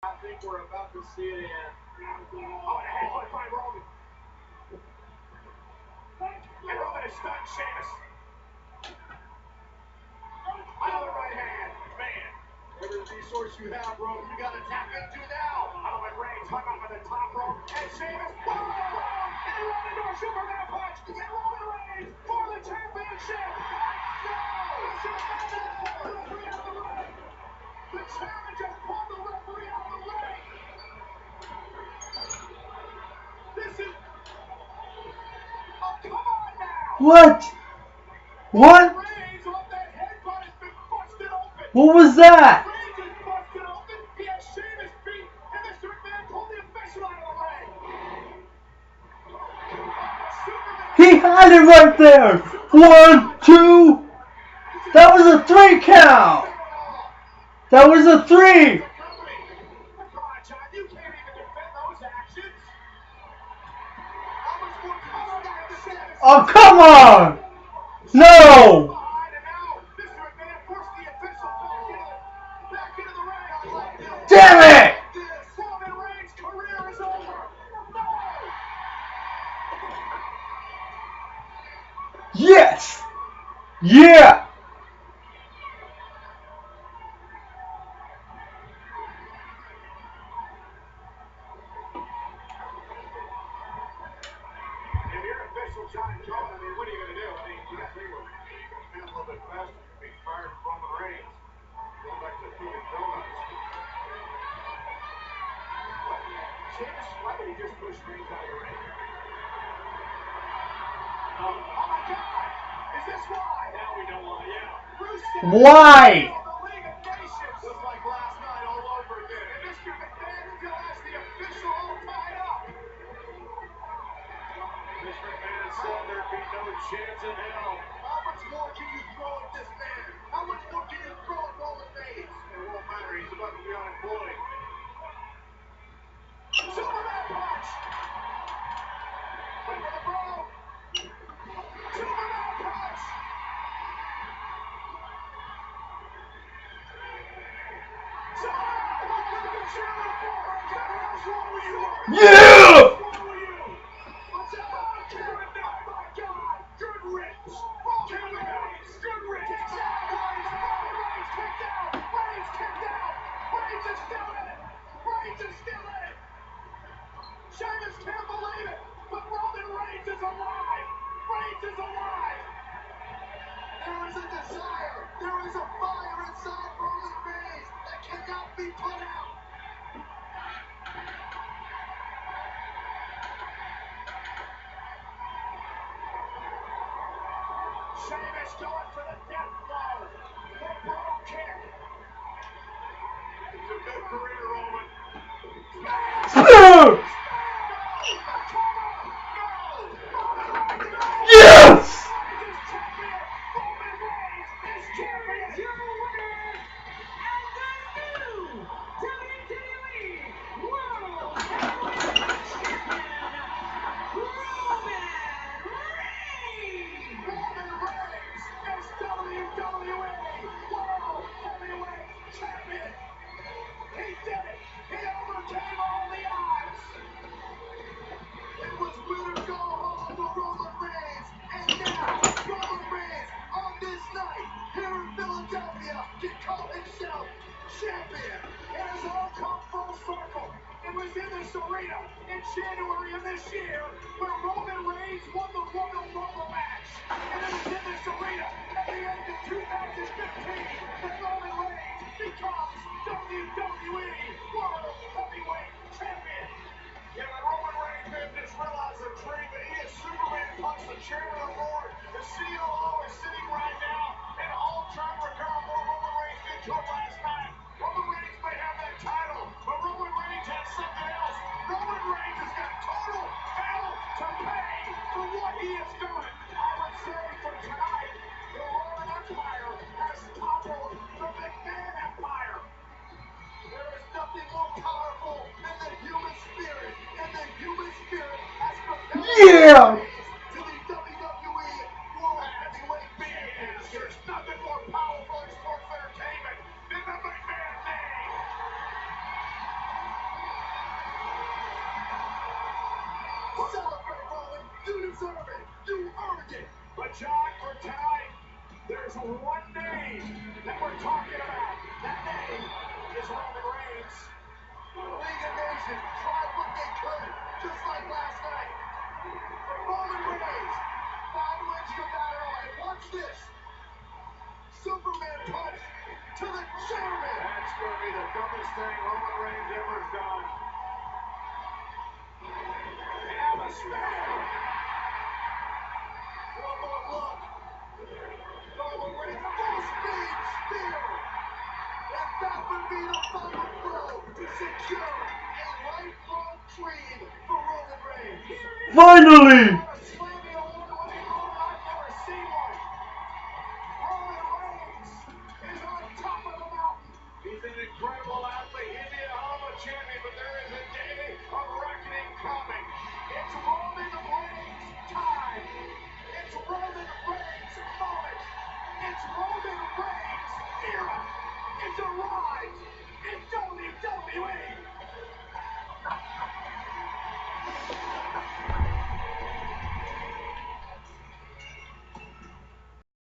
I think we're about to see it in. Oh, and a headbutt by Roman. And Roman is stunned Sheamus. Another right hand. Man, every resource you have, Roman, you got to tap into now. Roman Reigns hung up at the top rope. And Sheamus, boom! And he rolled into a Superman punch. And Roman Reigns for the championship. No! The referee out of the ring. The chairman just pulled the referee out of the ring. This is... Oh, come on now! What? What? What was that? He had it right there. 1, 2. That was a 3 count. That was a 3. Oh, come on. No. Damn it. Yes. Yeah. John Jones, I mean, what are you going to do? I mean, you got to think we're a little bit faster. You'd be fired from Roman Reigns. Going back to Dunkin' Donuts. Sheamus, why would he just push Reigns out of the ring? Oh my God! Is this why? Now we know why, yeah. Why? Just like last night all over again. And Mr. McMahon until has the official all tied up. Mr. McMahon said there'd be no chance in hell. How much more can you throw at this man? How much more can you throw at Roman Reigns? It won't matter. He's about to be unemployed. Superman punch! Wait for the bro! Superman punch! Yeah! Sheamus can't believe it, but Roman Reigns is alive! Reigns is alive! There is a desire, there is a fire inside Roman Reigns that cannot be put out! Sheamus going for the death blow! The bro kick! It's a good career, Roman. Yes! He did it! He overcame all the odds! It was winner go home for Roman Reigns, and now Roman Reigns on this night here in Philadelphia can call himself champion. It has all come full circle. It was in this arena in January of this year where Roman Reigns won the Royal Rumble match, and it was in this arena at the end of 2015 that Roman Reigns becomes WWE World Heavyweight Champion. Yeah, when Roman Reigns made this realize a dream, but he is Superman punch the chairman of the board. The COO is sitting right now, and all trying to recover more Roman Reigns did to it last night. Roman Reigns may have that title, but Roman Reigns has something else. Roman Reigns has got total hell to pay for what he has done. I would say for tonight, the Roman Empire has toppled the McMahon Empire. There is nothing more powerful than the human spirit, and the human spirit has propelled Yeah! to the WWE World Heavyweight Champions. There's nothing more powerful in sports entertainment than the McMahon name. Celebrate, Roman. You deserve it. You earned it. But John, for tonight, there's one name that we're talking about. That name is Roman Reigns. The League of Nations tried what they could, just like last night. Roman Reigns, 5 wins to battle, and watch this. Superman punch to the chairman. That's going to be the dumbest thing Roman Reigns ever done. And a smash. One more look. Roman Reigns, full speed spear. And that would be the final blow to secure a lifelong dream for Roman Reigns. Finally! Slamming a one-way home, I've never seen one. Roman Reigns is on top of the mountain. He's an incredible athlete. He's the Oklahoma champion, but there is a day of reckoning coming. It's Roman Reigns' time. It's Roman Reigns' moment. It's Roman Reigns' era. It's arrived in WWE.